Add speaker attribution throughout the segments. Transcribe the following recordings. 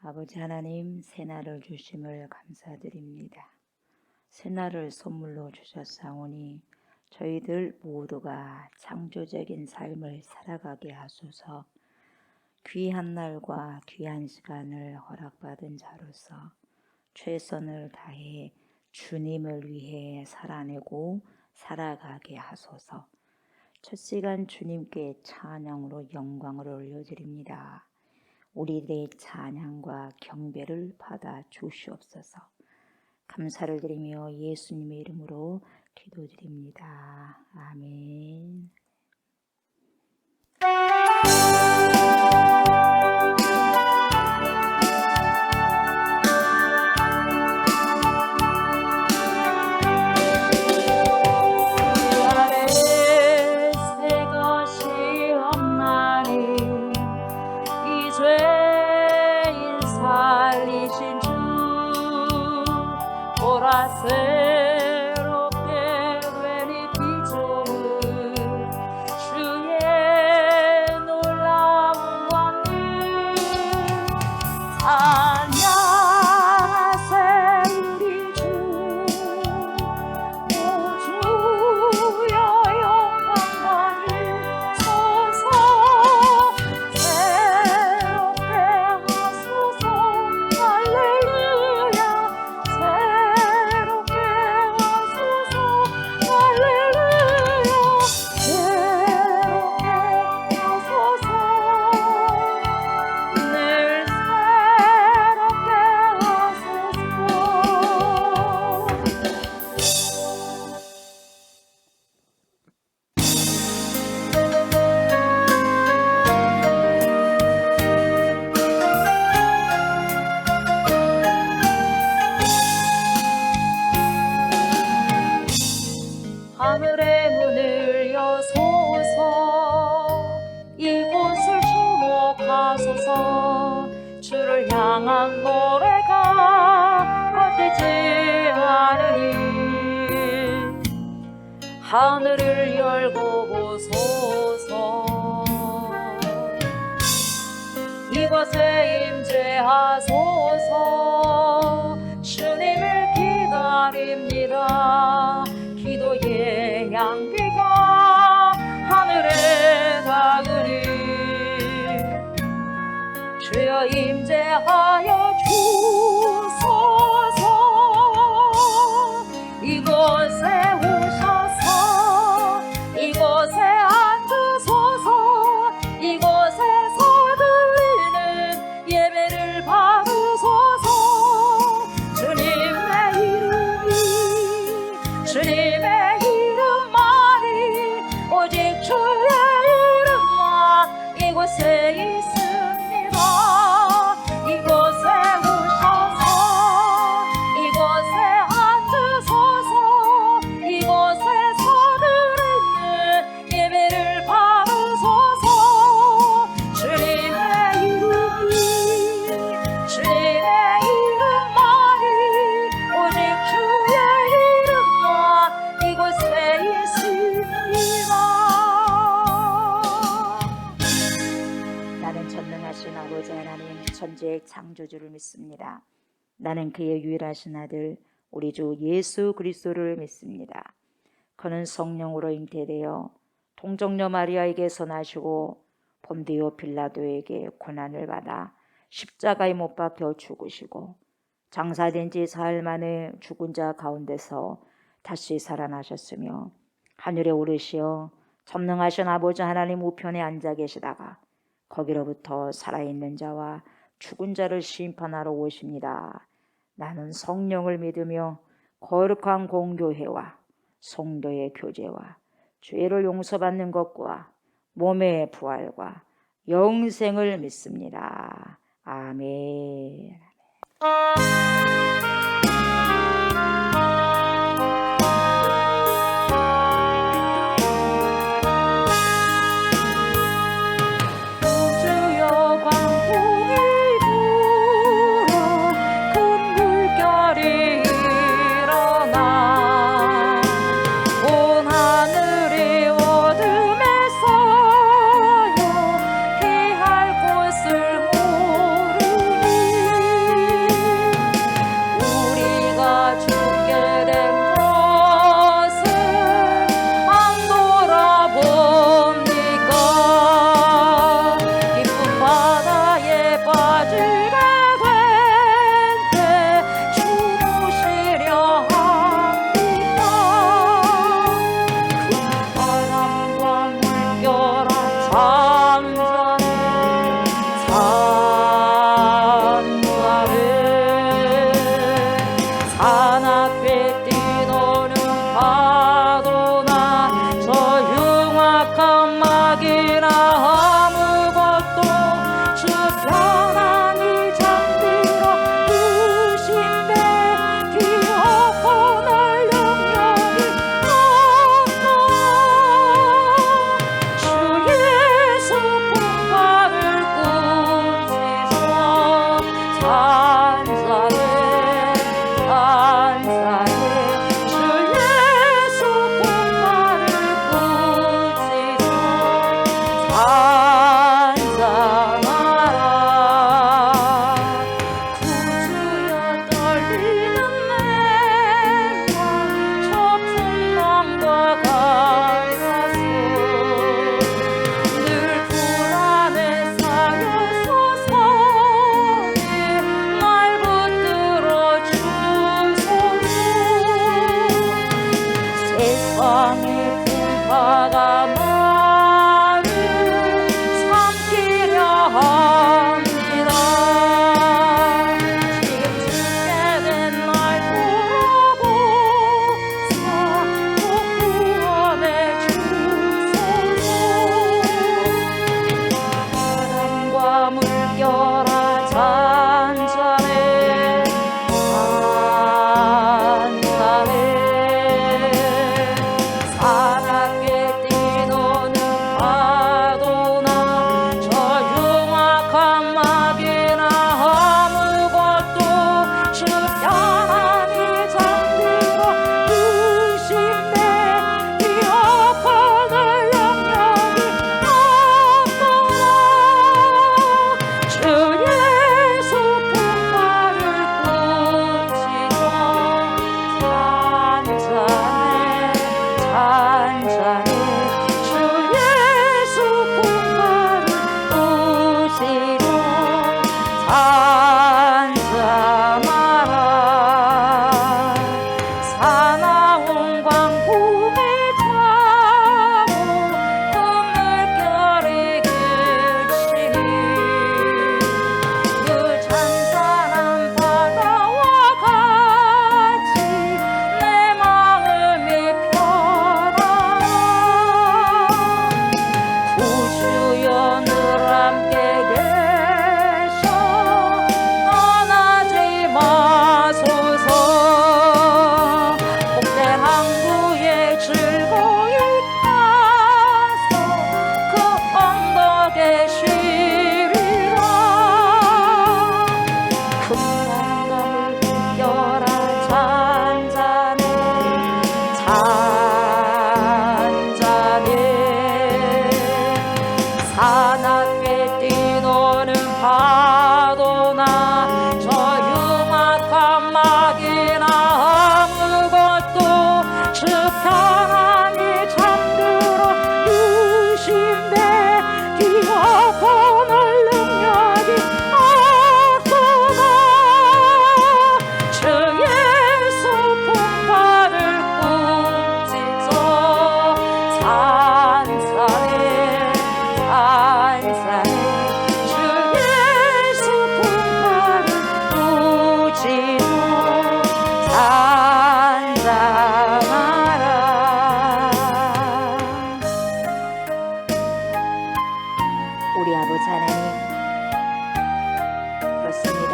Speaker 1: 아버지 하나님, 새날을 주심을 감사드립니다. 새날을 선물로 주셨사오니 저희들 모두가 창조적인 삶을 살아가게 하소서. 귀한 날과 귀한 시간을 허락받은 자로서 최선을 다해 주님을 위해 살아내고 살아가게 하소서. 첫 시간 주님께 찬양으로 영광을 올려드립니다. 우리들의 찬양과 경배를 받아 주시옵소서. 감사를 드리며 예수님의 이름으로 기도드립니다. 아멘.
Speaker 2: 새롭게 되니 비추는 주의 놀라운 권능 찬양하세 우리 주 오 주여 영광 받으소서 새롭게 하소서 할렐루야 하늘의 문을 여소서 이곳을 주목하소서 주를 향한 노래가 걷지 않으니 하늘을 열고 보소서 이곳에 임재하소서 주님을 기다립니다. 기도의 향기가 하늘에 닿으니 주여 임재하여 주소서 이곳에 오셔서 이곳에 앉으소서 이곳에서 들리는 예배를 받으소서 주님의 이름이 주님의 오직 주의 이름만 이곳에 있습니다. 이곳에 오셔서 이곳에 앉으소서 이곳에서 드리는 예배를 받으소서 주님의 이름이 주님의 이름만이 오직 주의 이름만 이곳에 있습니다.
Speaker 1: 나는 전능하신 아버지 하나님 천지의 창조주를 믿습니다. 나는 그의 유일하신 아들 우리 주 예수 그리스도를 믿습니다. 그는 성령으로 잉태되어 동정녀 마리아에게서 나시고 본디오 빌라도에게 고난을 받아 십자가에 못 박혀 죽으시고 장사된 지 사흘 만에 죽은 자 가운데서 다시 살아나셨으며 하늘에 오르시어 전능하신 아버지 하나님 우편에 앉아 계시다가 거기로부터 살아있는 자와 죽은 자를 심판하러 오십니다. 나는 성령을 믿으며 거룩한 공교회와 성도의 교제와 죄를 용서받는 것과 몸의 부활과 영생을 믿습니다. 아멘.
Speaker 2: 어둠에 쌓여 피할 곳을 모르니 찬송해 찬송해 주 예수 분만을 부지고 찬송하라 구주여 떨리는 내 맘 저 풍랑과 같아서 늘 불안에 사여서서 날 붙들어 주소서 세상의 풍파가 나를 삼키려 합니다 지금 죽게 된 날 돌아보사 또 구원해 주소서 바람과 물결아 잔잔해 잔잔해 사납게 뛰노는 파도나 저 흉악한 마귀나 아무것도 주 편안히 잠들어 누신대 이 아파할 영역이 없도록 주 예수 분만을 부지고 찬찬해 찬찬해 주 예수 분만을 부지고 찬찬하라 사나운 광풍에 타고 물결이 그치니 그 잔잔한 바다와 같이 내 마음이 편하라 구주여 늘 함께 계셔 떠나지 마소서 복된 항구에 즐거이 가서 그 언덕에 쉬리라 큰 영감을 느껴라 잔잔해 잔잔해 사납게 뛰노는 파도나 저 흉악한 마귀나 아무것도 주 편안히 잠들어 유심해 기어보는 능력이 없구나 주 예수 분만을 뿜지서 찬찬해 찬찬해 주 예수 분만을 부지고 찬양하라
Speaker 1: 우리 아버지 하나님, 그렇습니다.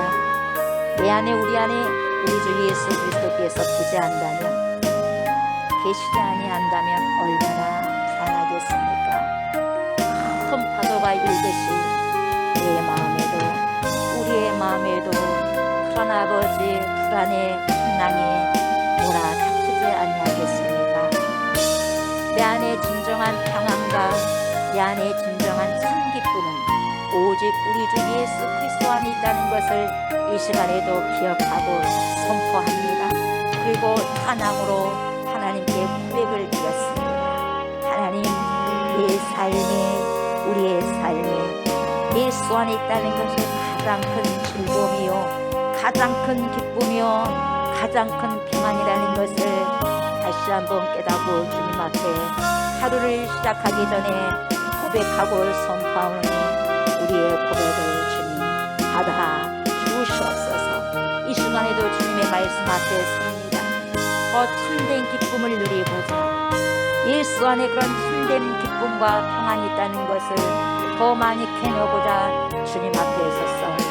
Speaker 1: 내 안에 우리 안에 우리 주 예수 그리스도께서 부재한다면, 계시지 아니한다면 얼마나 불안하겠습니까? 큰 파도가 일듯이 내 마음에도 우리의 마음에도 그런 아버지 불안의 풍랑이 몰아닥치지 아니하겠습니까? 내 안에 진정한 평안과 내 안에 진정한 참 기쁨은 오직 우리 주 예수 그리스도 안에 있다는 것을 이 시간에도 기억하고 선포합니다. 그리고 찬양으로 하나님께 고백을 드렸습니다. 하나님, 내 삶에 우리의 삶에 예수 안에 있다는 것이 가장 큰 즐거움이요 가장 큰 기쁨이요 가장 큰 평안이라는 것을 다시 한번 깨닫고 주님 앞에 하루를 시작하기 전에 고백하고 선포하오니 우리의 고백을 주님 받아 주시옵소서. 이 시간에도 주님의 말씀 앞에 섭니다. 더 참된 기쁨을 누리고자 예수 안에 그런 참된 기쁨과 평안이 있다는 것을 더 많이 캐내고자 주님 앞에 섰사오니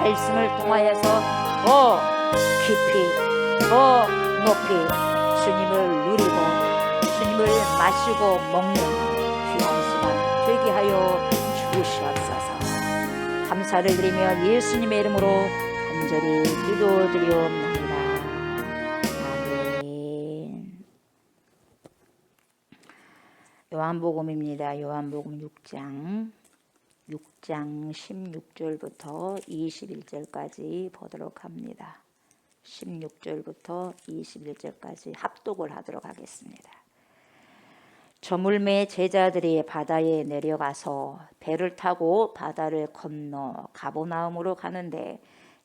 Speaker 1: 말씀을 통하여서 더 깊이 더 높이 주님을 누리고 주님을 마시고 먹는 귀한 시간 되게 하여 주시옵소서. 감사를 드리며 예수님의 이름으로 간절히 기도드리옵나이다. 아멘. 요한복음입니다. 요한복음 6장 16절부터 21절까지 보도록 합니다. 16절부터 21절까지 합독을 하도록 하겠습니다. 저물매 제자들이 바다에 내려가서 배를 타고 바다를 건너 가버나움으로 가는데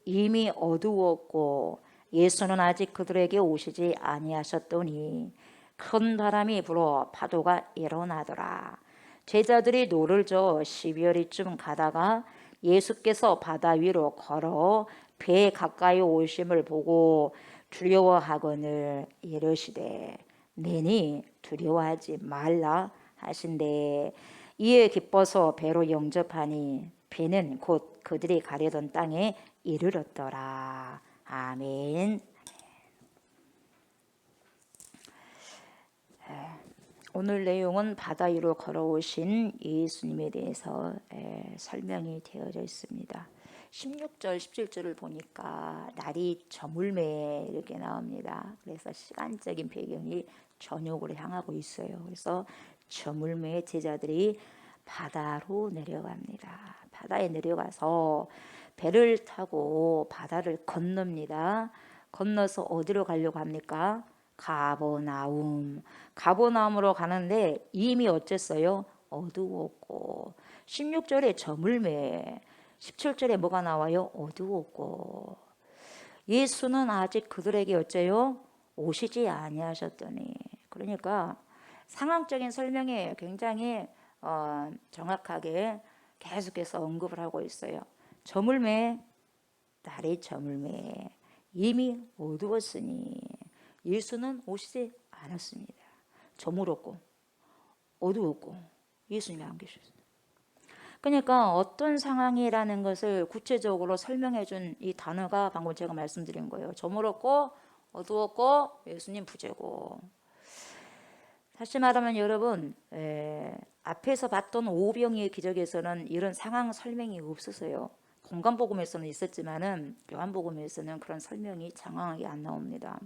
Speaker 1: 이미 어두웠고 예수는 아직 그들에게 오시지 아니하셨더니 큰 바람이 불어 파도가 일어나더라. 제자들이 노를 저 12여리쯤 가다가 예수께서 바다 위로 걸어 배에 가까이 오심을 보고 두려워하거늘 이르시되 내니 두려워하지 말라 하신대. 이에 기뻐서 배로 영접하니 배는 곧 그들이 가려던 땅에 이르렀더라. 아멘. 오늘 내용은 바다 위로 걸어오신 예수님에 대해서 설명이 되어져 있습니다. 16절, 17절을 보니까 날이 저물매 이렇게 나옵니다. 그래서 시간적인 배경이 저녁으로 향하고 있어요. 그래서 저물매의 제자들이 바다로 내려갑니다. 바다에 내려가서 배를 타고 바다를 건넙니다. 건너서 어디로 가려고 합니까? 가버나움으로 가는데 이미 어쨌어요? 어두웠고 16절에 저물매 17절에 뭐가 나와요? 어두웠고 예수는 아직 그들에게 어째요? 오시지 아니하셨더니. 그러니까 상황적인 설명에 굉장히 정확하게 계속해서 언급을 하고 있어요. 저물매, 날이 저물매, 이미 어두웠으니 예수는 오시지 않았습니다. 저물었고 어두웠고 예수님이 안 계셨어요. 그러니까 어떤 상황이라는 것을 구체적으로 설명해 준 이 단어가 방금 제가 말씀드린 거예요. 저물었고 어두웠고 예수님 부재고. 다시 말하면 여러분 앞에서 봤던 오병이의 기적에서는 이런 상황 설명이 없었어요. 공간복음에서는 있었지만은 요한복음에서는 그런 설명이 장황하게 안 나옵니다.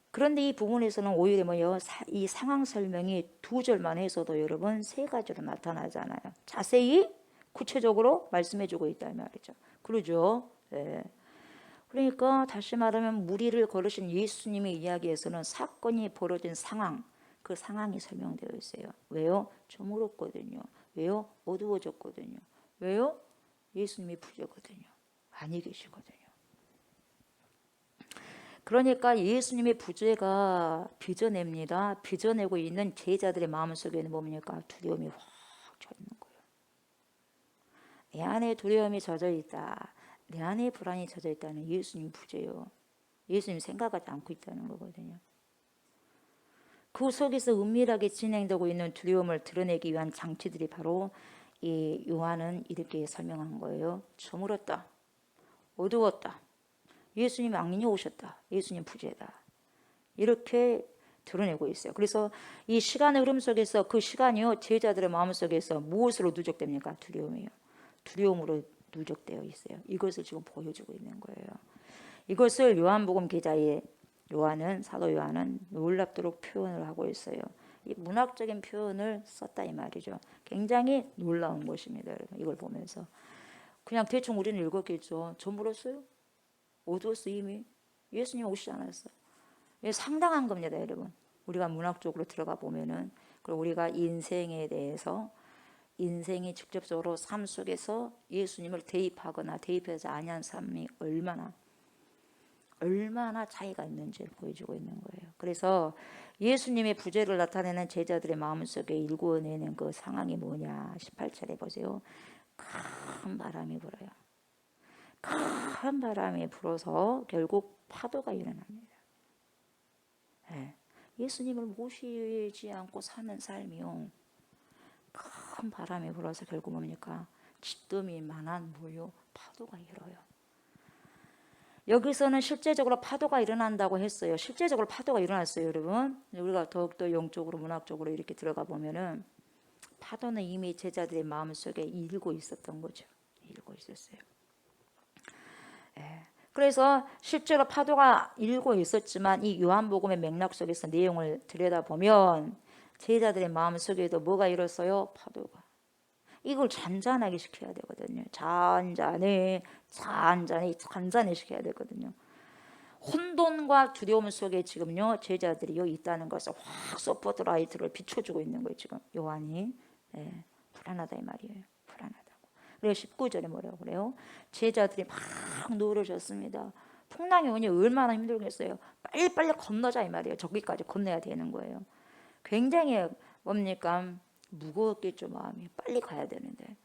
Speaker 1: 그런데 이 부분에서는 오히려 뭐요? 이 상황 설명이 2절만 해서도 여러분 3가지로 나타나잖아요. 자세히 구체적으로 말씀해주고 있다 이 말이죠. 그러죠? 네. 그러니까 다시 말하면 무리를 걸으신 예수님의 이야기에서는 사건이 벌어진 상황, 그 상황이 설명되어 있어요. 왜요? 저물었거든요. 왜요? 어두워졌거든요. 왜요? 예수님이 부재거든요. 아니 계시거든요. 그러니까 예수님의 부재가 빚어냅니다. 빚어내고 있는 제자들의 마음속에는 뭡니까? 두려움이 확 쳐 있는 거예요. 내 안에 두려움이 젖어 있다. 내 안에 불안이 젖어 있다는 예수님 부재요. 예수님 생각하지 않고 있다는 거거든요. 그 속에서 은밀하게 진행되고 있는 두려움을 드러내기 위한 장치들이 바로 이 요한은 이렇게 설명한 거예요. 저물었다. 어두웠다. 예수님 악인이 오셨다. 예수님 부재다. 이렇게 드러내고 있어요. 그래서 이 시간의 흐름 속에서 그 시간이요 제자들의 마음속에서 무엇으로 누적됩니까? 두려움이요. 두려움으로 누적되어 있어요. 이것을 지금 보여주고 있는 거예요. 이것을 요한복음 기자의 사도 요한은 놀랍도록 표현을 하고 있어요. 이 문학적인 표현을 썼다 이 말이죠. 굉장히 놀라운 것입니다. 여러분. 이걸 보면서 그냥 대충 우리는 읽었겠죠. 저물었어요? 어두웠어 이미. 예수님 오시지 않았어. 이게 상당한 겁니다, 여러분. 우리가 문학적으로 들어가 보면은 그리고 우리가 인생에 대해서 인생이 직접적으로 삶 속에서 예수님을 대입하거나 대입하지 아니한 삶이 얼마나 차이가 있는지를 보여주고 있는 거예요. 그래서 예수님의 부재를 나타내는 제자들의 마음속에 일구어내는 그 상황이 뭐냐. 18절에 보세요. 큰 바람이 불어요. 큰 바람이 불어서 결국 파도가 일어납니다. 네. 예수님을 모시지 않고 사는 삶이요. 큰 바람이 불어서 결국 뭡니까? 짙음이 만한 뭐요? 파도가 일어요. 여기서는 실제적으로 파도가 일어난다고 했어요. 실제적으로 파도가 일어났어요, 여러분. 우리가 더욱더 영적으로 문학적으로 이렇게 들어가 보면은 파도는 이미 제자들의 마음속에 일고 있었던 거죠. 일고 있었어요. 예. 그래서 실제로 파도가 일고 있었지만 이 요한복음의 맥락 속에서 내용을 들여다보면 제자들의 마음속에도 뭐가 일었어요? 파도가. 이걸 잔잔하게 시켜야 되거든요. 잔잔히 시켜야 되거든요. 혼돈과 두려움 속에 지금요 제자들이 여기 있다는 것을 확 소포트라이트를 비춰주고 있는 거예요. 지금 요한이. 예, 불안하다 이 말이에요. 불안하다고. 그래서 19절에 뭐라고 그래요? 제자들이 막 누르셨습니다. 풍랑이 오니 얼마나 힘들겠어요. 빨리빨리 건너자 이 말이에요. 저기까지 건너야 되는 거예요. 굉장히 뭡니까? 무거웠겠죠 마음이. 빨리 가야 되는데.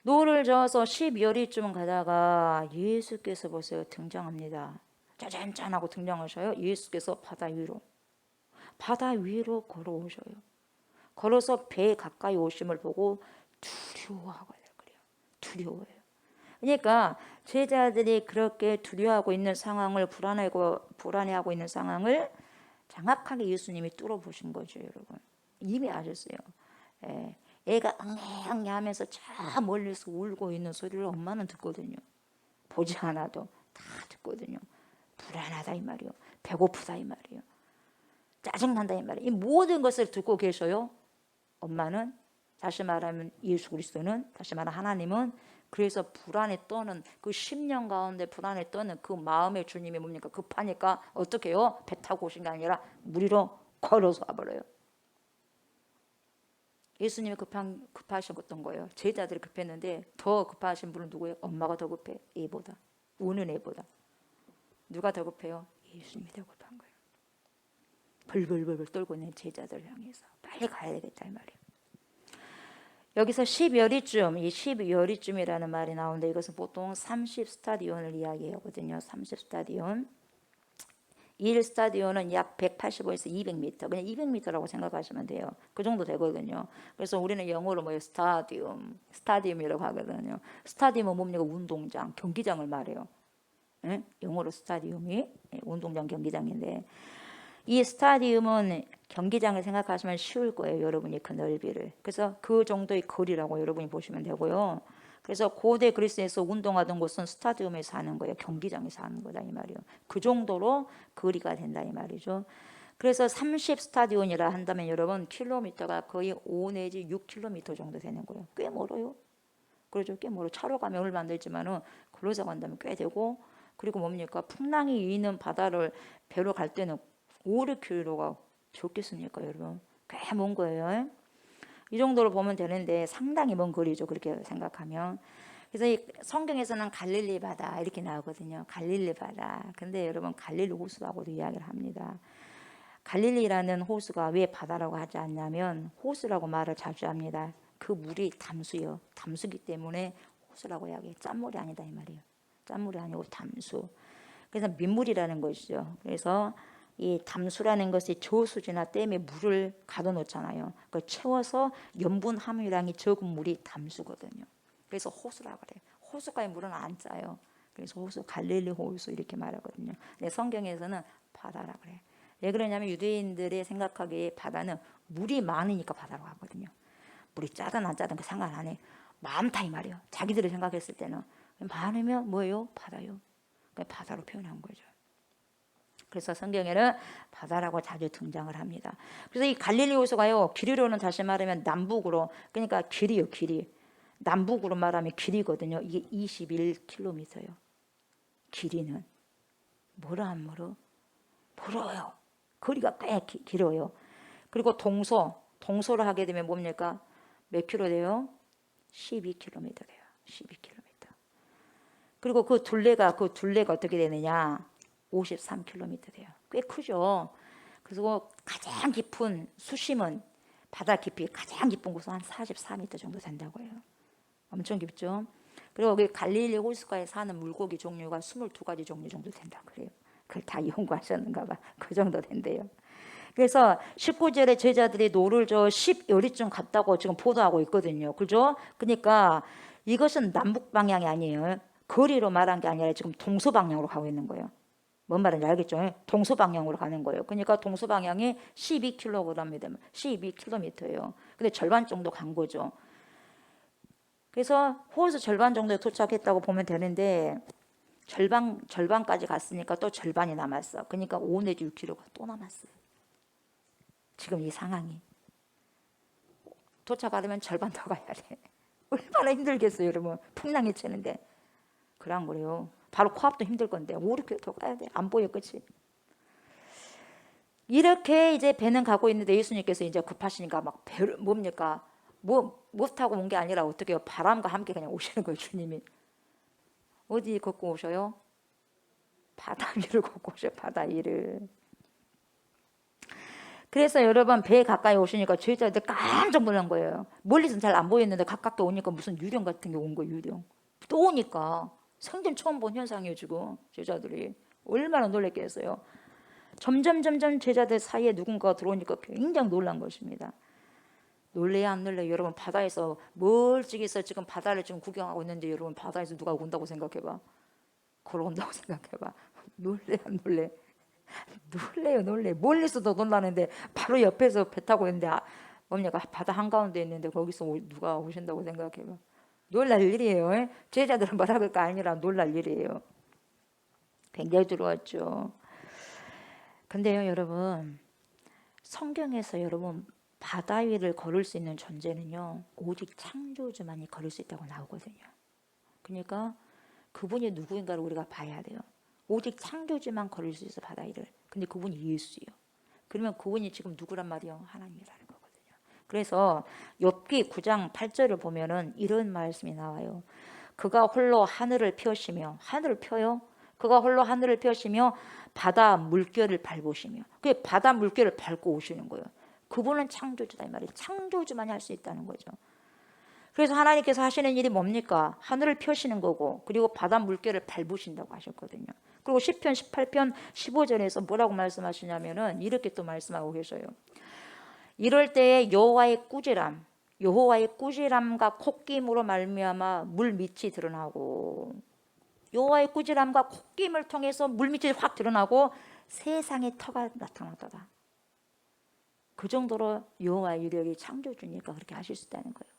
Speaker 1: 노를 저어서 12월이쯤 가다가 예수께서 보세요 등장합니다. 짜잔짠하고 등장하셔요. 예수께서 바다 위로 걸어오셔요. 걸어서 배에 가까이 오심을 보고 두려워하고 그래요. 두려워해요. 그러니까 제자들이 그렇게 두려워하고 있는 상황을 불안해하고 있는 상황을 정확하게 예수님이 뚫어보신 거죠, 여러분. 이미 아셨어요. 애가 앙해앙해 하면서 저 멀리서 울고 있는 소리를 엄마는 듣거든요. 보지 않아도 다 듣거든요. 불안하다 이 말이요. 배고프다 이 말이요. 짜증난다 이 말이에요. 이 모든 것을 듣고 계셔요. 엄마는, 다시 말하면 예수 그리스도는, 다시 말하면 하나님은. 그래서 불안에 떠는 그 10년 가운데 불안에 떠는 그 마음의 주님이 뭡니까? 급하니까 어떻게 해요? 배 타고 오신 게 아니라 물 위로 걸어서 와버려요. 예수님이 급하셨던 거예요. 제자들이 급했는데 더 급하신 분은 누구예요? 엄마가 더 급해. 애보다. 우는 애보다. 누가 더 급해요? 예수님이 더 급한 거예요. 벌벌벌 떨고 있는 제자들 향해서 빨리 가야 되겠다 이 말이에요. 여기서 12월이쯤, 이 12월이쯤이라는 말이 나오는데 이것은 보통 30스타디온을 이야기하거든요. 30스타디온. 1스타디온은 약 185에서 200m, 그냥 200m라고 생각하시면 돼요. 그 정도 되거든요. 그래서 우리는 영어로 뭐예요? 스타디움이라고 하거든요. 스타디움은 뭡니까? 운동장, 경기장을 말해요. 예? 영어로 스타디움이 운동장, 경기장인데 이 스타디움은 경기장을 생각하시면 쉬울 거예요. 여러분이 그 넓이를. 그래서 그 정도의 거리라고 여러분이 보시면 되고요. 그래서 고대 그리스에서 운동하던 곳은 스타디움에서 하는 거예요. 경기장에서 하는 거다 이 말이에요. 그 정도로 거리가 된다 이 말이죠. 그래서 30 스타디온이라 한다면 여러분 킬로미터가 거의 5 내지 6km 정도 되는 거예요. 꽤 멀어요. 그렇죠. 꽤 멀어. 차로 가면 얼마 안 되지만은 걸어서 간다면 꽤 되고, 그리고 뭡니까? 풍랑이 있는 바다를 배로 갈 때는 5, 6km가 좋겠습니까 여러분? 꽤 먼 거예요. 이 정도로 보면 되는데 상당히 먼 거리죠. 그렇게 생각하면. 그래서 이 성경에서는 갈릴리 바다 이렇게 나오거든요. 갈릴리 바다. 근데 여러분 갈릴리 호수라고도 이야기를 합니다. 갈릴리라는 호수가 왜 바다라고 하지 않냐면 호수라고 말을 자주 합니다. 그 물이 담수요. 담수기 때문에 호수라고 이야기해요. 짠물이 아니다 이 말이에요. 짠물이 아니고 담수. 그래서 민물이라는 것이죠. 그래서 이 담수라는 것이 저수지나 댐에 물을 가둬놓잖아요. 그걸 채워서 염분 함유량이 적은 물이 담수거든요. 그래서 호수라고 그래요. 호수가의 물은 안 짜요. 그래서 호수, 갈릴리 호수 이렇게 말하거든요. 근데 성경에서는 바다라고 그래요. 왜 그러냐면 유대인들의 생각하기에 바다는 물이 많으니까 바다라고 하거든요. 물이 짜든 안 짜든 그 상관 안 해. 많다 이 말이에요. 자기들이 생각했을 때는 많으면 뭐예요? 바다요. 바다로 표현한 거죠. 그래서 성경에는 바다라고 자주 등장을 합니다. 그래서 이 갈릴리 호수가요, 길이로는 다시 말하면 남북으로, 그러니까 길이요, 길이. 남북으로 말하면 길이거든요. 이게 21km예요. 길이는. 멀어 안 멀어? 멀어요. 거리가 꽤 길어요. 그리고 동서를 하게 되면 뭡니까? 몇 킬로 돼요? 12km 돼요. 12km. 그리고 그 둘레가 어떻게 되느냐? 53km 돼요. 꽤 크죠. 그리고 가장 깊은 수심은 바다 깊이 가장 깊은 곳은 한 44m 정도 된다고 해요. 엄청 깊죠. 그리고 그 갈릴리 호수가에 사는 물고기 종류가 22가지 종류 정도 된다고 그래요. 그걸 다 연구하셨는가 봐. 그 정도 된대요. 그래서 19절에 제자들이 노를 저 10여리쯤 갔다고 지금 보도하고 있거든요. 그죠? 그러니까 이것은 남북 방향이 아니에요. 거리로 말한 게 아니라 지금 동서 방향으로 가고 있는 거예요. 뭔 말인지 알겠죠? 동서 방향으로 가는 거예요. 그러니까 동서 방향이 12kg이면 12km예요. 근데 절반 정도 간 거죠. 그래서 호수 절반 정도에 도착했다고 보면 되는데 절반까지 갔으니까 또 절반이 남았어. 그러니까 5 내지 6km가 또 남았어요. 지금 이 상황이. 도착하려면 절반 더 가야 돼. 얼마나 힘들겠어요, 여러분. 풍랑이 치는데. 그런 거래요. 바로 코앞도 힘들 건데 5, 6km 더 가야 돼. 안 보여, 그치? 이렇게 이제 배는 가고 있는데 예수님께서 이제 급하시니까 막 배를 뭡니까? 못 타고 온 게 아니라 어떻게 해요? 바람과 함께 그냥 오시는 거예요, 주님이. 어디 걷고 오셔요? 바다 위를 걷고 오셔요, 바다 위를. 그래서 여러분 배 가까이 오시니까 제자들 깜짝 놀란 거예요. 멀리서는 잘 안 보였는데 가깝게 오니까 무슨 유령 같은 게 온 거예요, 유령. 또 오니까 생전 처음 본 현상이에요, 지금. 제자들이 얼마나 놀랬겠어요. 점점 제자들 사이에 누군가가 들어오니까 굉장히 놀란 것입니다. 놀래야 안 놀래요? 여러분 바다에서 멀찍이서 지금 바다를 지금 구경하고 있는데 여러분 바다에서 누가 온다고 생각해봐. 걸어온다고 생각해봐. 놀래 안 놀래? 놀래요, 놀래. 멀리서도 놀라는데 바로 옆에서 배 타고 있는데 뭡니까? 바다 한가운데 있는데 거기서 누가 오신다고 생각해봐. 놀랄 일이에요. 제자들은 뭐라 그럴까 아니라 놀랄 일이에요. 굉장히 두려웠죠. 근데요, 여러분, 성경에서 여러분 바다 위를 걸을 수 있는 존재는요, 오직 창조주만이 걸을 수 있다고 나오거든요. 그러니까 그분이 누구인가를 우리가 봐야 돼요. 오직 창조주만 걸을 수 있어, 바다 위를. 근데 그분이 예수예요. 그러면 그분이 지금 누구란 말이요? 하나님이라는 거거든요. 그래서 욥기 9장 8절을 보면은 이런 말씀이 나와요. 그가 홀로 하늘을 펴시며, 하늘을 펴요? 그가 홀로 하늘을 펴시며 바다 물결을 밟으시며, 그 바다 물결을 밟고 오시는 거예요. 그분은 창조주다 이 말이에요. 창조주만이 할 수 있다는 거죠. 그래서 하나님께서 하시는 일이 뭡니까? 하늘을 펴시는 거고, 그리고 바다 물결을 밟으신다고 하셨거든요. 그리고 시편 18편 15절에서 뭐라고 말씀하시냐면은 이렇게 또 말씀하고 계셔요. 이럴 때에 여호와의 꾸지람과 콧김으로 말미암아 물 밑이 드러나고, 여호와의 꾸지람과 콧김을 통해서 물 밑이 확 드러나고 세상의 터가 나타났다. 그 정도로 여호와의 유력이 창조주니까 그렇게 하실 수 있다는 거예요.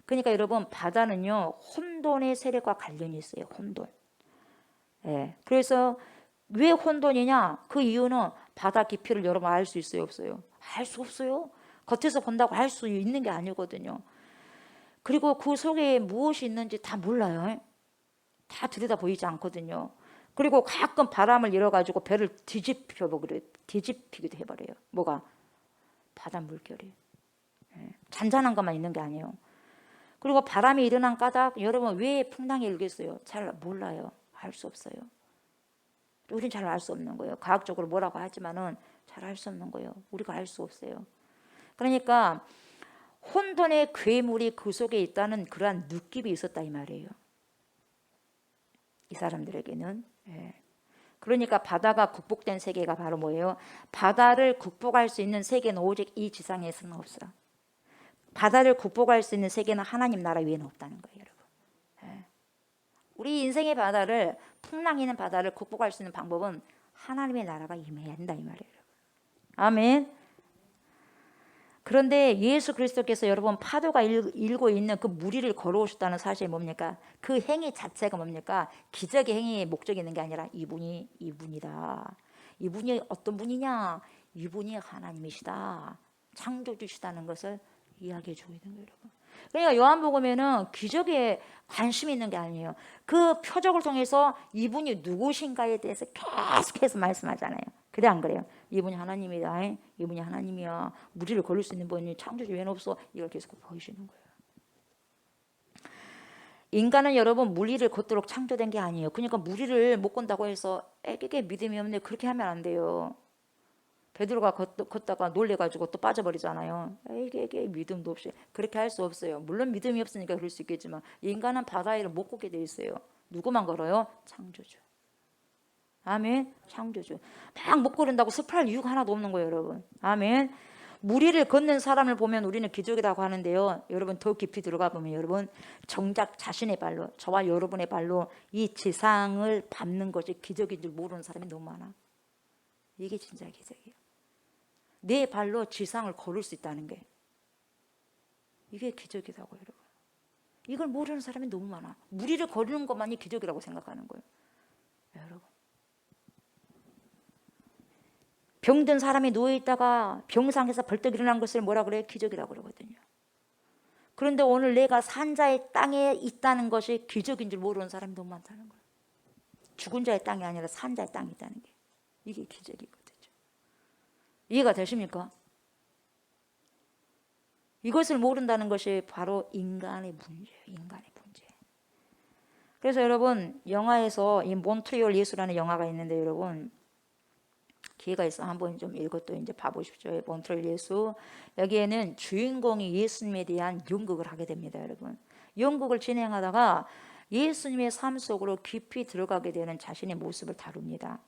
Speaker 1: 그러니까 여러분 바다는요, 혼돈의 세력과 관련이 있어요. 혼돈. 예. 그래서 왜 혼돈이냐? 그 이유는 바다 깊이를 여러분 알 수 있어요, 없어요? 알 수 없어요. 겉에서 본다고 알 수 있는 게 아니거든요. 그리고 그 속에 무엇이 있는지 다 몰라요. 다 들여다 보이지 않거든요. 그리고 가끔 바람을 일어가지고 배를 뒤집히기도 해버려요. 뭐가? 바다 물결이. 예. 잔잔한 것만 있는 게 아니에요. 그리고 바람이 일어난 까닭, 여러분 왜 풍랑이 일겠어요? 잘 몰라요. 알 수 없어요. 우린 잘 알 수 없는 거예요. 과학적으로 뭐라고 하지만은 잘 알 수 없는 거예요. 우리가 알 수 없어요. 그러니까 혼돈의 괴물이 그 속에 있다는 그러한 느낌이 있었다 이 말이에요. 이 사람들에게는. 예. 그러니까 바다가 극복된 세계가 바로 뭐예요? 바다를 극복할 수 있는 세계는 오직 이 지상에서는 없어. 바다를 극복할 수 있는 세계는 하나님 나라 위에는 없다는 거예요, 여러분. 예. 우리 인생의 바다를, 풍랑 있는 바다를 극복할 수 있는 방법은 하나님의 나라가 임해야 한다 이 말이에요, 여러분. 아멘. 그런데 예수 그리스도께서 여러분 파도가 일고 있는 그 무리를 걸어오셨다는 사실이 뭡니까? 그 행위 자체가 뭡니까? 기적의 행위의 목적이 있는 게 아니라 이분이다. 이분이 어떤 분이냐? 이분이 하나님이시다. 창조주시다는 것을 이야기해 주고 있는 거예요, 여러분. 그러니까 요한복음에는 기적에 관심이 있는 게 아니에요. 그 표적을 통해서 이분이 누구신가에 대해서 계속해서 말씀하잖아요. 그래 안 그래요? 이분이 하나님이다. 이분이 하나님이야. 무리를 걸을 수 있는 분이 창조주 외에는 없어. 이걸 계속 보여주는 거예요. 인간은 여러분 무리를 걷도록 창조된 게 아니에요. 그러니까 무리를 못 건다고 해서 애기게 믿음이 없네. 그렇게 하면 안 돼요. 베드로가 걷다가 놀래가지고 또 빠져버리잖아요. 에게 믿음도 없이. 그렇게 할 수 없어요. 물론 믿음이 없으니까 그럴 수 있겠지만 인간은 바다 위를 못 걷게 돼 있어요. 누구만 걸어요? 창조주. 아멘. 창조주. 막 못 걸은다고 습할 이유가 하나도 없는 거예요, 여러분. 아멘. 무리를 걷는 사람을 보면 우리는 기적이라고 하는데요. 여러분 더 깊이 들어가 보면 여러분 정작 자신의 발로, 저와 여러분의 발로 이 지상을 밟는 것이 기적인 줄 모르는 사람이 너무 많아. 이게 진짜 기적이에요. 내 발로 지상을 걸을 수 있다는 게 이게 기적이라고 여러분. 이걸 모르는 사람이 너무 많아. 무리를 거르는 것만이 기적이라고 생각하는 거예요. 병든 사람이 누워있다가 병상에서 벌떡 일어난 것을 뭐라 그래요? 기적이라고 그러거든요. 그런데 오늘 내가 산자의 땅에 있다는 것이 기적인 줄 모르는 사람이 너무 많다는 거예요. 죽은 자의 땅이 아니라 산자의 땅에 있다는 게 이게 기적이거든요. 이해가 되십니까? 이것을 모른다는 것이 바로 인간의 문제예요. 인간의 문제. 그래서 여러분 영화에서 이 몬트리올 예수라는 영화가 있는데 여러분 기회가 있어 한번 좀 이것도 이제 봐보십시오. 몬트리올 예수. 여기에는 주인공이 예수님에 대한 연극을 하게 됩니다. 여러분 연극을 진행하다가 예수님의 삶 속으로 깊이 들어가게 되는 자신의 모습을 다룹니다.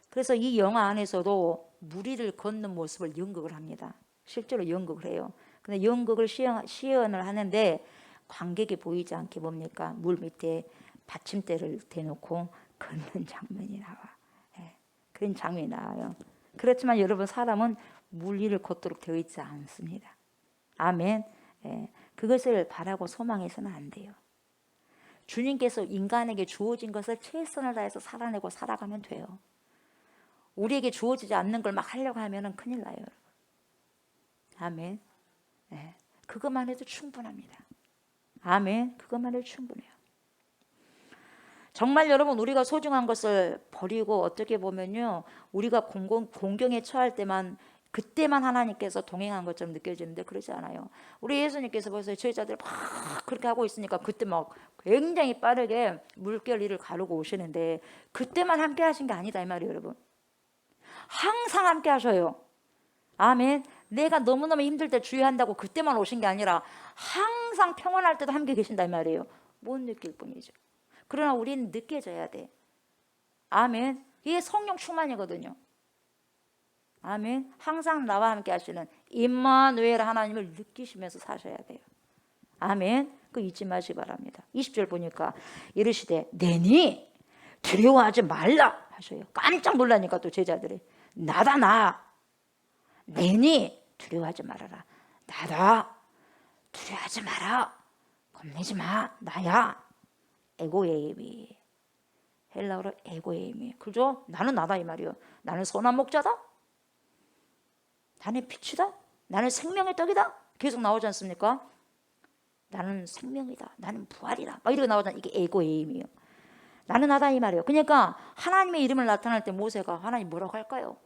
Speaker 1: 그래서 이 영화 안에서도 무리를 걷는 모습을 연극을 합니다. 실제로 연극을 해요. 근데 연극을 시연을 하는데 관객이 보이지 않게 뭡니까? 물 밑에 받침대를 대놓고 걷는 장면이 나와. 예, 그런 장면이 나와요. 그렇지만 여러분 사람은 물 위를 걷도록 되어 있지 않습니다. 아멘. 예, 그것을 바라고 소망해서는 안 돼요. 주님께서 인간에게 주어진 것을 최선을 다해서 살아내고 살아가면 돼요. 우리에게 주어지지 않는 걸 막 하려고 하면 큰일 나요. 여러분. 아멘. 네, 그것만 해도 충분합니다. 아멘. 그것만 해도 충분해요. 정말 여러분 우리가 소중한 것을 버리고 어떻게 보면요 우리가 공경에 처할 때만 그때만 하나님께서 동행한 것처럼 느껴지는데 그러지 않아요. 우리 예수님께서 벌써 제자들 막 그렇게 하고 있으니까 그때 막 굉장히 빠르게 물결 위를 가르고 오시는데 그때만 함께 하신 게 아니다 이 말이에요. 여러분 항상 함께 하셔요. 아멘. 내가 너무너무 힘들 때 주의한다고 그때만 오신 게 아니라 항상 평안할 때도 함께 계신다 이 말이에요. 못 느낄 뿐이죠. 그러나 우리는 느껴져야 돼. 아멘. 이게 성령 충만이거든요. 아멘. 항상 나와 함께 하시는 임마누엘 하나님을 느끼시면서 사셔야 돼요. 아멘. 그거 잊지 마시기 바랍니다. 20절 보니까 이르시되 내니 두려워하지 말라 하셔요. 깜짝 놀라니까 또 제자들이 나다 나. 내니 두려워하지 말아라. 나다. 두려워하지 마라. 겁내지 마. 나야. 에고에임이. 헬라어로 에고에임이. 그죠? 나는 나다 이 말이요. 나는 선한 목자다. 나는 빛이다. 나는 생명의 떡이다. 계속 나오지 않습니까? 나는 생명이다. 나는 부활이다. 막 이렇게 나오잖아요. 이게 에고에임이요. 나는 나다 이 말이에요. 그러니까 하나님의 이름을 나타낼 때 모세가 하나님 뭐라고 할까요?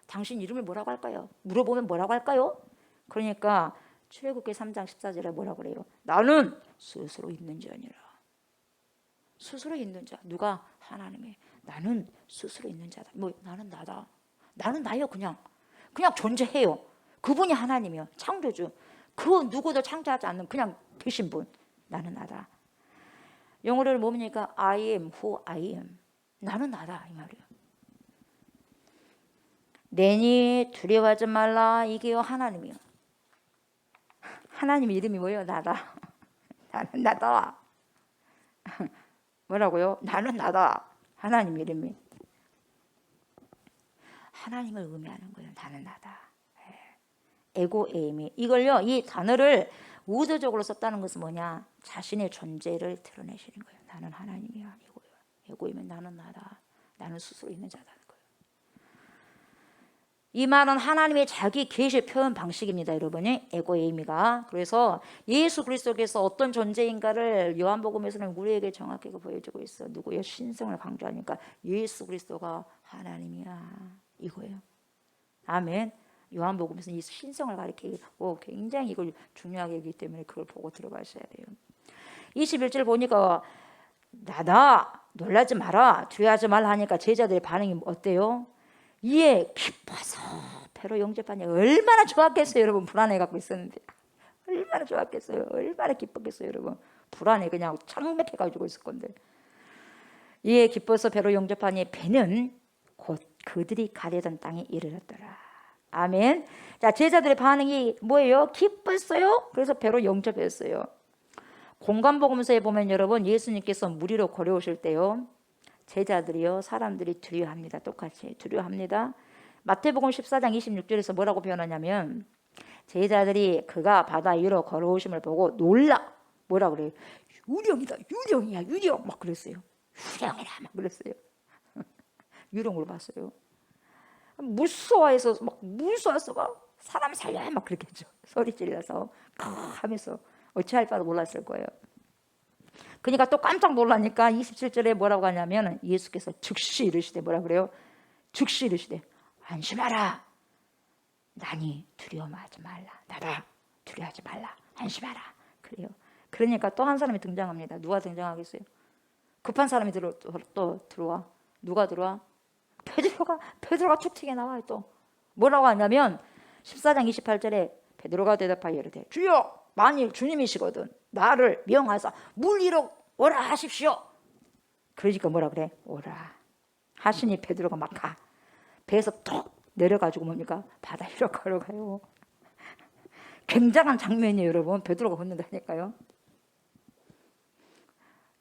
Speaker 1: 당신 이름을 뭐라고 할까요? 물어보면 뭐라고 할까요? 그러니까 출애굽기 3장 14절에 뭐라고 그래요? 나는 스스로 있는 자니라. 스스로 있는 자. 누가? 하나님이. 나는 스스로 있는 자다. 뭐 나는 나다. 나는 나요 그냥 존재해요. 그분이 하나님이요. 창조주. 그 누구도 창조하지 않는 그냥 되신 분. 나는 나다. 영어로는 뭡니까? I am who I am. 나는 나다 이 말이에요. 내니 두려워하지 말라. 이게요 하나님이요. 하나님 이름이 뭐예요? 나다. 나는 나다. 뭐라고요? 나는 나다. 하나님 이름이. 하나님을 의미하는 거예요. 나는 나다. 에고에임이. 이걸요 이 단어를 우도적으로 썼다는 것은 뭐냐? 자신의 존재를 드러내시는 거예요. 나는 하나님이 아니고요. 에고이면 나는 나다. 나는 스스로 있는 자다는 거예요. 이 말은 하나님의 자기 계시 표현 방식입니다. 여러분이 에고에이미가. 그래서 예수 그리스도께서 어떤 존재인가를 요한복음에서는 우리에게 정확하게 보여주고 있어. 누구의 신성을 강조하니까 예수 그리스도가 하나님이야 이거예요. 아멘. 요한복음에서 이 신성을 가리키고 굉장히 이걸 중요하게 하기 때문에 그걸 보고 들어가셔야 돼요. 21절 보니까 나다 놀라지 마라 두려워하지 말라 하니까 제자들의 반응이 어때요? 이에 기뻐서 배로 영접하니 얼마나 좋았겠어요. 여러분 불안해 갖고 있었는데 얼마나 좋았겠어요. 얼마나 기뻤겠어요. 여러분 불안해 그냥 창백해 가지고 있을 건데 이에 기뻐서 배로 영접하니 배는 곧 그들이 가려던 땅에 이르렀더라. 아멘. 자 제자들의 반응이 뭐예요? 기뻤어요. 그래서 배로 영접했어요. 공관복음서에 보면 여러분 예수님께서 물 위로 걸어오실 때요 제자들이요 사람들이 두려워합니다. 똑같이 두려워합니다. 마태복음 14장 26절에서 뭐라고 표현하냐면 제자들이 그가 바다 위로 걸어오심을 보고 놀라. 뭐라 그래요? 유령이다. 유령이야. 유령. 막 그랬어요. 유령이라 막 그랬어요. 유령으로 봤어요. 무서워해서 막 무서워서 막 사람 살려 막 그렇게 했죠. 소리 질러서 하면서 어찌할 바도 몰랐을 거예요. 그러니까 또 깜짝 놀라니까 27절에 뭐라고 하냐면 예수께서 즉시 이르시되 뭐라 그래요? 즉시 이르시되 안심하라. 나니 두려워하지 말라. 나다. 두려워하지 말라. 안심하라. 그래요. 그러니까 또 한 사람이 등장합니다. 누가 등장하겠어요? 급한 사람이 또 들어와. 누가 들어와? 베드로가 툭 튀게 나와요. 또 뭐라고 하냐면 14장 28절에 베드로가 대답하여 이르되 주여 만일 주님이시거든 나를 명하사 물 위로 오라 하십시오. 그러니까 뭐라 그래? 오라 하시니 베드로가 막 가. 배에서 톡 내려가지고 뭡니까? 바다 위로 걸어가요. 굉장한 장면이에요, 여러분. 베드로가 걷는다니까요.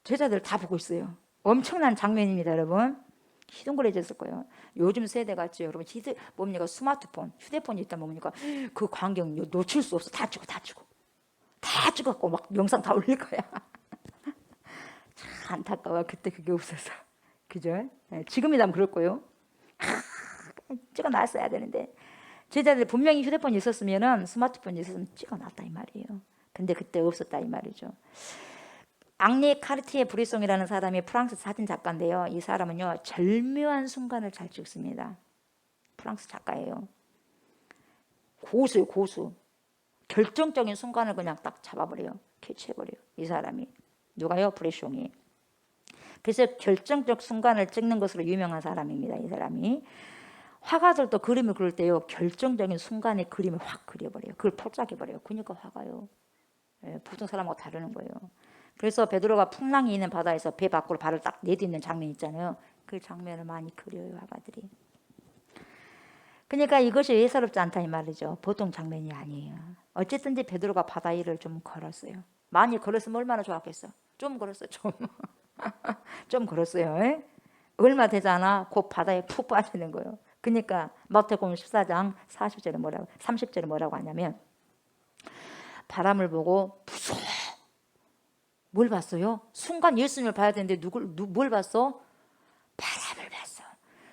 Speaker 1: 제자들 다 보고 있어요. 엄청난 장면입니다, 여러분. 시둥그레졌을 거예요. 요즘 세대 같죠, 여러분. 뭡니까? 스마트폰, 휴대폰이 있다 뭡니까? 그 광경 놓칠 수 없어. 다 찍었고 막 영상 다 올릴 거야. 참 안타까워. 그때 그게 없어서. 그죠? 네, 지금이라면 그럴 거예요. 찍어놨어야 되는데 제자들 분명히 휴대폰이 있었으면은 스마트폰이 있었으면 찍어놨다 이 말이에요. 근데 그때 없었다 이 말이죠. 앙리 카르티에 브리송이라는 사람이 프랑스 사진 작가인데요. 이 사람은요 절묘한 순간을 잘 찍습니다. 프랑스 작가예요. 고수요, 고수. 결정적인 순간을 그냥 딱 잡아버려요. 캐치해버려요. 이 사람이. 누가요? 브리송이. 그래서 결정적 순간을 찍는 것으로 유명한 사람입니다. 이 사람이. 화가들도 그림을 그릴 때요 결정적인 순간에 그림을 확 그려버려요. 그걸 포착해버려요. 그러니까 화가요. 예, 보통 사람하고 다르는 거예요. 그래서 베드로가 풍랑이 있는 바다에서 배 밖으로 발을 딱 내딛는 장면 있잖아요. 그 장면을 많이 그려요, 화가들이. 그러니까 이것이 예사롭지 않다 이 말이죠. 보통 장면이 아니에요. 어쨌든지 베드로가 바다 위를 좀 걸었어요. 많이 걸었으면 얼마나 좋았겠어. 좀 걸었어요, 좀. 좀 걸었어요. 예? 얼마 되지 않아 곧 바다에 푹 빠지는 거예요. 그러니까 마태복음 14장 40절에 뭐라고 30절에 뭐라고 하냐면 바람을 보고 무서워. 뭘 봤어요? 순간 예수님을 봐야 되는데 뭘 봤어? 바람을 봤어.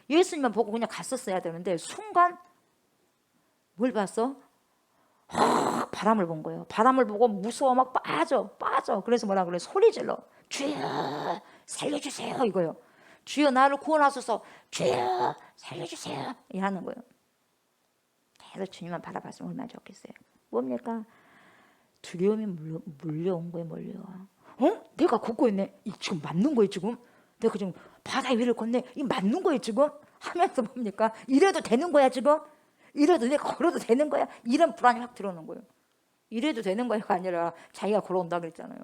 Speaker 1: 예수님만 보고 그냥 갔었어야 되는데 순간 뭘 봤어? 바람을 본 거예요. 바람을 보고 무서워 막 빠져. 그래서 뭐라 그래? 소리 질러. 주여 살려주세요 이거요. 주여 나를 구원하소서. 주여 살려주세요 이 하는 거예요. 계속 주님만 바라봤으면 얼마나 좋겠어요. 뭡니까? 두려움이 몰려온 거예요. 몰려와. 내가 걷고 있네. 이 지금 맞는 거예요 지금? 내가 지금 바다 위를 걷네. 이 맞는 거예요 지금? 하면서 뭡니까? 이래도 되는 거야 지금? 이래도 내가 걸어도 되는 거야? 이런 불안이 확 들어오는 거예요. 이래도 되는 거야가 아니라 자기가 걸어온다 그랬잖아요.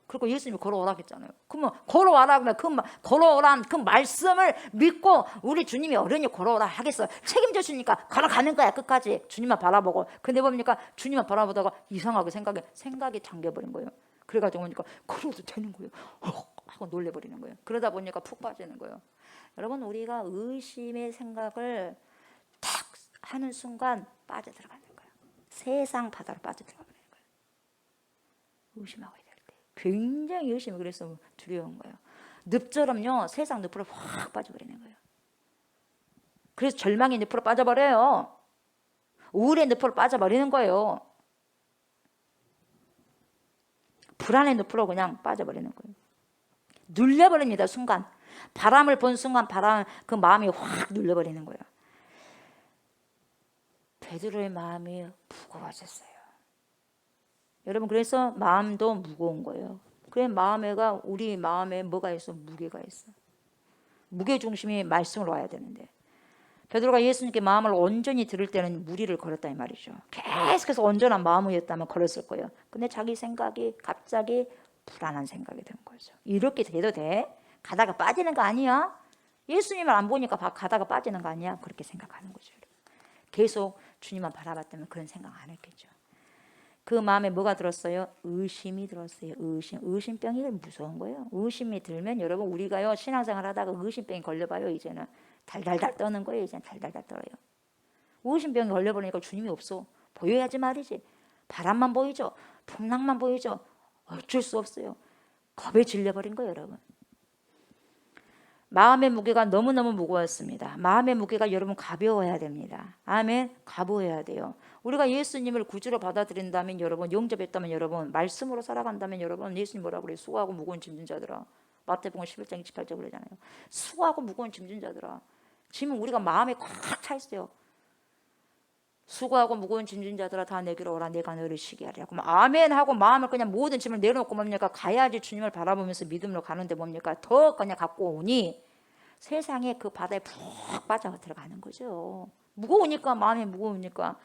Speaker 1: 그리고 예수님이 걸어오라 했잖아요. 그러면 걸어와라 그러면 걸어오란 그 말씀을 믿고 우리 주님이 어른이 걸어오라 하겠어요. 책임져 주니까 걸어가는 거야 끝까지. 주님만 바라보고. 근데 뭡니까? 주님만 바라보다가 이상하게 생각이 잠겨버린 거예요. 그래가지고 보니까 걸어도 되는 거예요. 하고 놀래버리는 거예요. 그러다 보니까 푹 빠지는 거예요. 여러분 우리가 의심의 생각을 탁 하는 순간 빠져들어가는 거예요. 세상 바다로 빠져들어가는 거예요. 의심하고 있어요. 굉장히 열심히 그래서 두려운 거예요. 늪처럼요 세상 늪으로 확 빠져버리는 거예요. 그래서 절망의 늪으로 빠져버려요. 우울의 늪으로 빠져버리는 거예요. 불안의 늪으로 그냥 빠져버리는 거예요. 눌려버립니다. 순간 바람을 본 순간 그 마음이 확 눌려버리는 거예요. 베드로의 마음이 무거워졌어요. 여러분 그래서 마음도 무거운 거예요. 그래 우리 마음에 뭐가 있어? 무게가 있어. 무게 중심이 말씀으로 와야 되는데 베드로가 예수님께 마음을 온전히 들을 때는 무리를 걸었다 이 말이죠. 계속해서 온전한 마음이었다면 걸었을 거예요. 근데 자기 생각이 갑자기 불안한 생각이 든 거죠. 이렇게 돼도 돼? 가다가 빠지는 거 아니야? 예수님을 안 보니까 가다가 빠지는 거 아니야? 그렇게 생각하는 거죠. 계속 주님만 바라봤다면 그런 생각 안 했겠죠. 그 마음에 뭐가 들었어요? 의심이 들었어요. 의심병이 무서운 거예요. 의심이 들면 여러분 우리가요 신앙생활 하다가 의심병이 걸려봐요. 이제는 달달달 떠는 거예요. 이제는 달달달 떨어요. 의심병이 걸려버리니까 주님이 없어. 보여야지 말이지. 바람만 보이죠. 풍랑만 보이죠. 어쩔 수 없어요. 겁에 질려버린 거예요. 여러분. 마음의 무게가 너무너무 무거웠습니다. 마음의 무게가 여러분 가벼워야 됩니다. 아멘. 가벼워야 돼요. 우리가 예수님을 구주로 받아들인다면 여러분, 영접했다면 여러분, 말씀으로 살아간다면 여러분, 예수님 뭐라고 그래요? 수고하고 무거운 짐진 자들아. 마태복음 11장 28절 그러잖아요. 수고하고 무거운 짐진 자들아. 짐은 우리가 마음에 꽉 차 있어요. 수고하고 무거운 짐진 자들아 다 내게로 오라, 내가 너를 쉬게 하리라. 그럼 아멘 하고 마음을 그냥 모든 짐을 내려놓고 뭡니까? 가야지 주님을 바라보면서 믿음으로 가는데 뭡니까? 더 그냥 갖고 오니 세상에 그 바다에 푹 빠져 들어가는 거죠. 무거우니까, 마음이 무거우니까.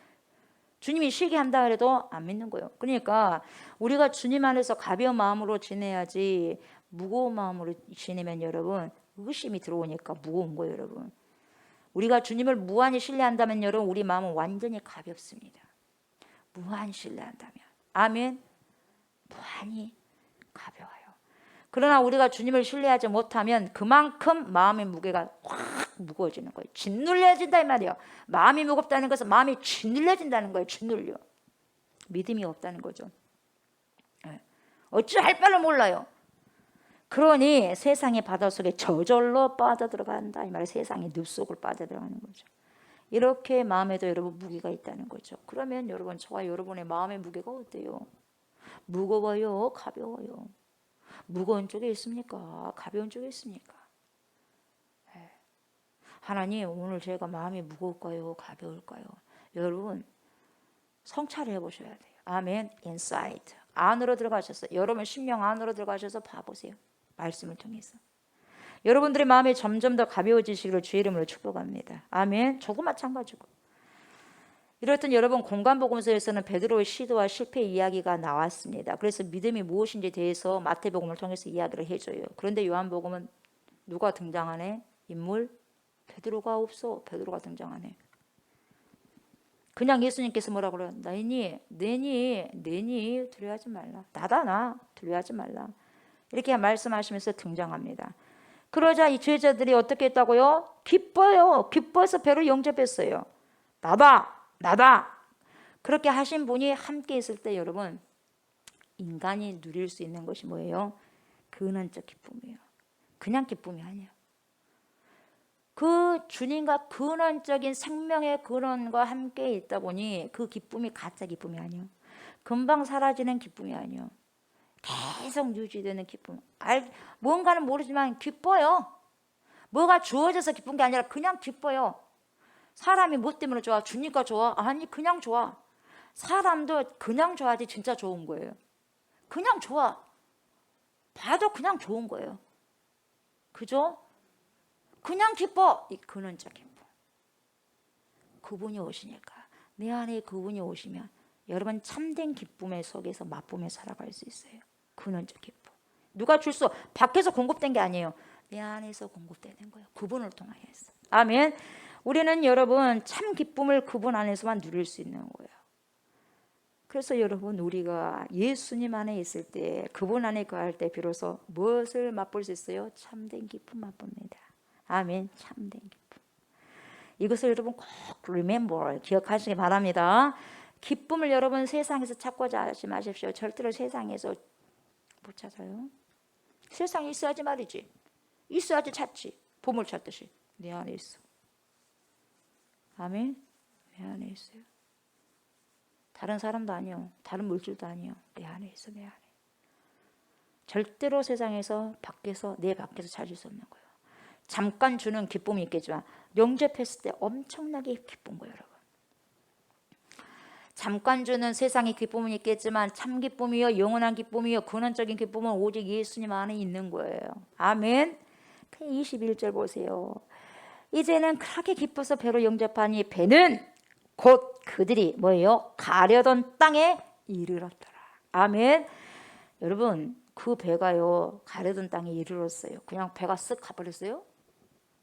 Speaker 1: 주님이 쉬게 한다 그래도 안 믿는 거예요. 그러니까 우리가 주님 안에서 가벼운 마음으로 지내야지, 무거운 마음으로 지내면 여러분 의심이 들어오니까 무거운 거예요. 여러분, 우리가 주님을 무한히 신뢰한다면 여러분, 우리 마음은 완전히 가볍습니다. 무한히 신뢰한다면. 아멘. 무한히 가벼워요. 그러나 우리가 주님을 신뢰하지 못하면 그만큼 마음의 무게가 확 무거워지는 거예요. 짓눌려진다 이 말이에요. 마음이 무겁다는 것은 마음이 짓눌려진다는 거예요. 짓눌려. 믿음이 없다는 거죠. 어찌할 바를 몰라요. 그러니 세상의 바다 속에 저절로 빠져들어간다 이 말이에요. 세상의 늪속으로 빠져들어가는 거죠. 이렇게 마음에도 여러분 무게가 있다는 거죠. 그러면 여러분, 저와 여러분의 마음의 무게가 어때요? 무거워요? 가벼워요? 무거운 쪽에 있습니까? 가벼운 쪽에 있습니까? 하나님, 오늘 제가 마음이 무거울까요? 가벼울까요? 여러분, 성찰을 해보셔야 돼요. 아멘. 인사이트 안으로 들어가셔서, 여러분 심령 안으로 들어가셔서 봐보세요. 말씀을 통해서 여러분들의 마음이 점점 더 가벼워지시기를 주의 이름으로 축복합니다. 아멘. 저도 마찬가지고. 이렇듯 여러분, 공간복음서에서는 베드로의 시도와 실패 이야기가 나왔습니다. 그래서 믿음이 무엇인지에 대해서 마태복음을 통해서 이야기를 해줘요. 그런데 요한복음은 누가 등장하네? 인물? 베드로가 없어. 베드로가 등장하네. 그냥 예수님께서 뭐라고 그래요? 내니 두려워하지 말라. 나다, 나 두려워하지 말라. 이렇게 말씀하시면서 등장합니다. 그러자 이 제자들이 어떻게 했다고요? 기뻐요. 기뻐서 배로 영접했어요. 나다. 그렇게 하신 분이 함께 있을 때 여러분, 인간이 누릴 수 있는 것이 뭐예요? 근원적 기쁨이에요. 그냥 기쁨이 아니에요. 그 주님과 근원적인 생명의 근원과 함께 있다 보니 그 기쁨이 가짜 기쁨이 아니에요. 금방 사라지는 기쁨이 아니에요. 계속 유지되는 기쁨. 뭔가는 모르지만 기뻐요. 뭐가 주어져서 기쁜 게 아니라 그냥 기뻐요. 사람이 뭐 때문에 좋아? 주니까 좋아? 아니, 그냥 좋아. 사람도 그냥 좋아하지 진짜 좋은 거예요. 그냥 좋아. 봐도 그냥 좋은 거예요. 그죠? 그냥 기뻐. 이 근원적 기쁨. 그분이 오시니까, 내 안에 그분이 오시면 여러분 참된 기쁨의 속에서 맛보며 살아갈 수 있어요. 근원적 기쁨. 누가 줄 수, 밖에서 공급된 게 아니에요. 내 안에서 공급되는 거예요. 그분을 통하여서. 아멘. 우리는 여러분 참 기쁨을 그분 안에서만 누릴 수 있는 거예요. 그래서 여러분, 우리가 예수님 안에 있을 때, 그분 안에 거할 때 비로소 무엇을 맛볼 수 있어요? 참된 기쁨 맛봅니다. 아멘. 참된 기쁨. 이것을 여러분 꼭 remember, 기억하시기 바랍니다. 기쁨을 여러분 세상에서 찾고자 하지 마십시오. 절대로 세상에서 못 찾아요. 세상에 있어야지 말이지. 있어야지 찾지. 보물 찾듯이. 내 안에 있어. 아멘. 내 안에 있어요. 다른 사람도 아니요. 다른 물질도 아니요. 내 안에 있어. 내 안에. 절대로 세상에서 밖에서, 내 밖에서 찾을 수 없는 거예요. 잠깐 주는 기쁨이 있겠지만 영접했을 때 엄청나게 기쁜 거예요. 여러분. 잠깐 주는 세상의 기쁨은 있겠지만 참 기쁨이요, 영원한 기쁨이요, 근원적인 기쁨은 오직 예수님 안에 있는 거예요. 아멘. 21절 보세요. 이제는 그렇게 기뻐서 배로 영접하니 배는 곧 그들이 뭐예요? 가려던 땅에 이르렀더라. 아멘. 여러분, 그 배가요 가려던 땅에 이르렀어요. 그냥 배가 쓱 가버렸어요?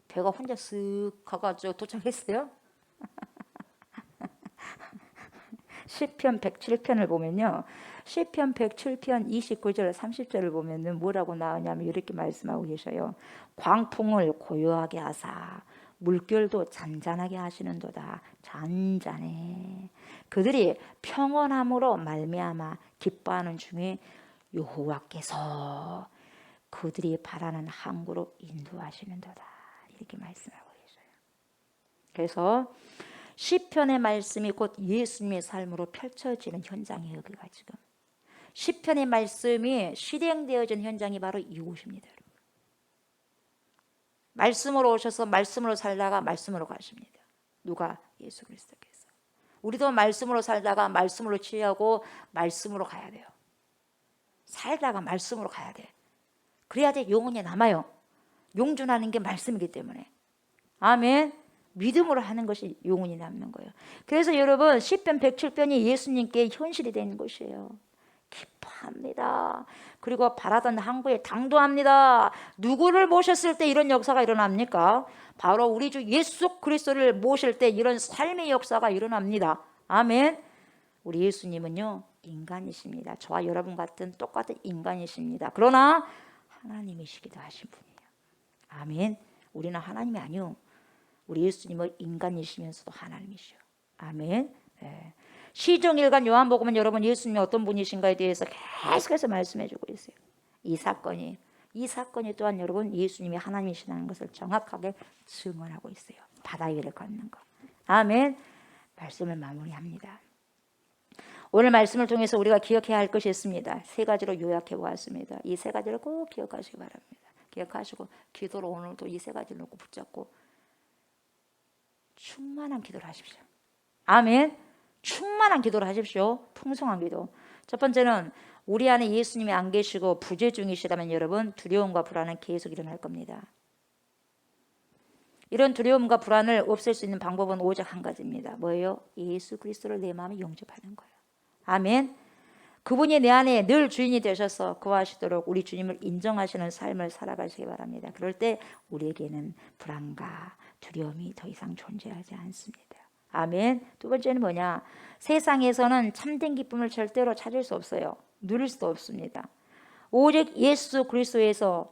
Speaker 1: 배가 혼자 쓱 가가지고 도착했어요? 시편 107편을 보면요, 시편 107편 29절 30절을 보면은 뭐라고 나오냐면 이렇게 말씀하고 계셔요. 광풍을 고요하게 하사 물결도 잔잔하게 하시는도다. 잔잔해. 그들이 평온함으로 말미암아 기뻐하는 중에 여호와께서 그들이 바라는 항구로 인도하시는도다. 이렇게 말씀하고 계세요. 그래서 시편의 말씀이 곧 예수님의 삶으로 펼쳐지는 현장이에요. 여기가 지금 시편의 말씀이 실행되어진 현장이 바로 이곳입니다. 여러분. 말씀으로 오셔서 말씀으로 살다가 말씀으로 가십니다. 누가? 예수 그리스도께서. 우리도 말씀으로 살다가 말씀으로 취하고 말씀으로 가야 돼요. 살다가 말씀으로 가야 돼. 그래야지 영혼이 남아요. 용준하는 게 말씀이기 때문에. 아멘. 믿음으로 하는 것이 영혼이 남는 거예요. 그래서 여러분 시편 107편이 예수님께 현실이 되는 것이에요. 기뻐합니다. 그리고 바라던 항구에 당도합니다. 누구를 모셨을 때 이런 역사가 일어납니까? 바로 우리 주 예수 그리스도를 모실 때 이런 삶의 역사가 일어납니다. 아멘. 우리 예수님은요 인간이십니다. 저와 여러분 같은 똑같은 인간이십니다. 그러나 하나님이시기도 하신 분이에요. 아멘. 우리는 하나님이 아니요. 우리 예수님은 인간이시면서도 하나님이시요. 아멘. 네. 시종일관 요한복음은 여러분 예수님이 어떤 분이신가에 대해서 계속해서 말씀해주고 있어요. 이 사건이 또한 여러분 예수님이 하나님이시라는 것을 정확하게 증언하고 있어요. 바다 위를 걷는 것. 아멘. 말씀을 마무리합니다. 오늘 말씀을 통해서 우리가 기억해야 할 것이 있습니다. 세 가지로 요약해 보았습니다. 이 세 가지를 꼭 기억하시기 바랍니다. 기억하시고 기도로 오늘도 이 세 가지를 놓고 붙잡고 충만한 기도를 하십시오. 아멘. 충만한 기도를 하십시오. 풍성한 기도. 첫 번째는 우리 안에 예수님이 안 계시고 부재 중이시다면 여러분 두려움과 불안은 계속 일어날 겁니다. 이런 두려움과 불안을 없앨 수 있는 방법은 오직 한 가지입니다. 뭐예요? 예수 그리스도를 내 마음에 영접하는 거예요. 아멘. 그분이 내 안에 늘 주인이 되셔서 거하시도록 우리 주님을 인정하시는 삶을 살아가시기 바랍니다. 그럴 때 우리에게는 불안과 두려움이 더 이상 존재하지 않습니다. 아멘. 두 번째는 뭐냐? 세상에서는 참된 기쁨을 절대로 찾을 수 없어요. 누릴 수도 없습니다. 오직 예수 그리스도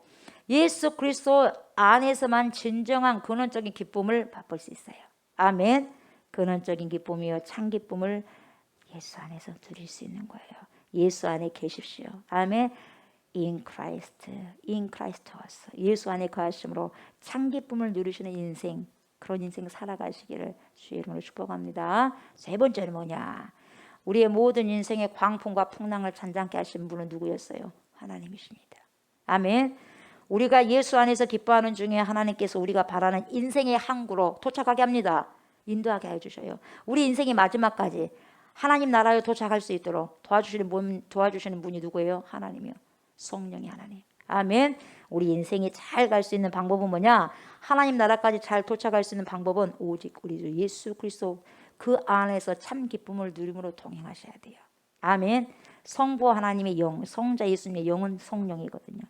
Speaker 1: 안에서만 진정한 근원적인 기쁨을 맛볼 수 있어요. 아멘. 근원적인 기쁨이요 참 기쁨을 예수 안에서 누릴 수 있는 거예요. 예수 안에 계십시오. 아멘. In Christ us. 예수 안에 거하심으로 참 기쁨을 누리시는 인생, 그런 인생 살아가시기를 주의 이름으로 축복합니다. 세 번째는 뭐냐? 우리의 모든 인생의 광풍과 풍랑을 잔잔케 하신 분은 누구였어요? 하나님이십니다. 아멘. 우리가 예수 안에서 기뻐하는 중에 하나님께서 우리가 바라는 인생의 항구로 도착하게 합니다. 인도하게 해주셔요. 우리 인생의 마지막까지 하나님 나라에 도착할 수 있도록 도와주시는 분이 누구예요? 하나님이요. 성령이 하나님. 아멘. 우리 인생이 잘 갈 수 있는 방법은 뭐냐? 하나님 나라까지 잘 도착할 수 있는 방법은 오직 우리 주 예수 그리스도 그 안에서 참 기쁨을 누림으로 동행하셔야 돼요. 아멘. 성부 하나님의 영, 성자 예수님의 영은 성령이거든요.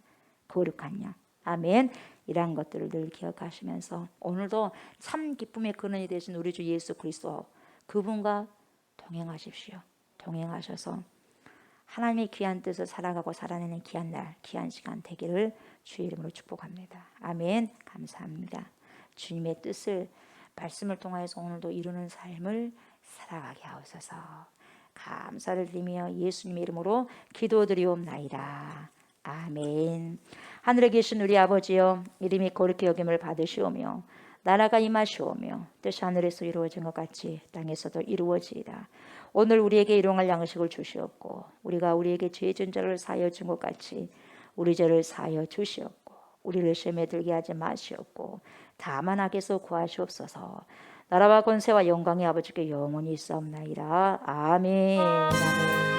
Speaker 1: 거룩한 영. 아멘. 이러한 것들을 늘 기억하시면서 오늘도 참 기쁨의 근원이 되신 우리 주 예수 그리스도 그분과 동행하십시오. 동행하셔서 하나님의 귀한 뜻을 살아가고 살아내는 귀한 날, 귀한 시간 되기를 주의 이름으로 축복합니다. 아멘. 감사합니다. 주님의 뜻을 말씀을 통하여서 오늘도 이루는 삶을 살아가게 하옵소서. 감사를 드리며 예수님의 이름으로 기도드리옵나이다. 아멘. 하늘에 계신 우리 아버지여, 이름이 거룩히 여김을 받으시오며 나라가 임하시오며 뜻이 하늘에서 이루어진 것 같이 땅에서도 이루어지이다. 오늘 우리에게 일용할 양식을 주시옵고 우리가 우리에게 죄 지은 자를 사하여 준 것 같이 우리 죄를 사하여 주시옵고 우리를 시험에 들게 하지 마시옵고 다만 악에서 구하시옵소서. 나라와 권세와 영광이 아버지께 영원히 있사옵나이다. 아멘. 아멘.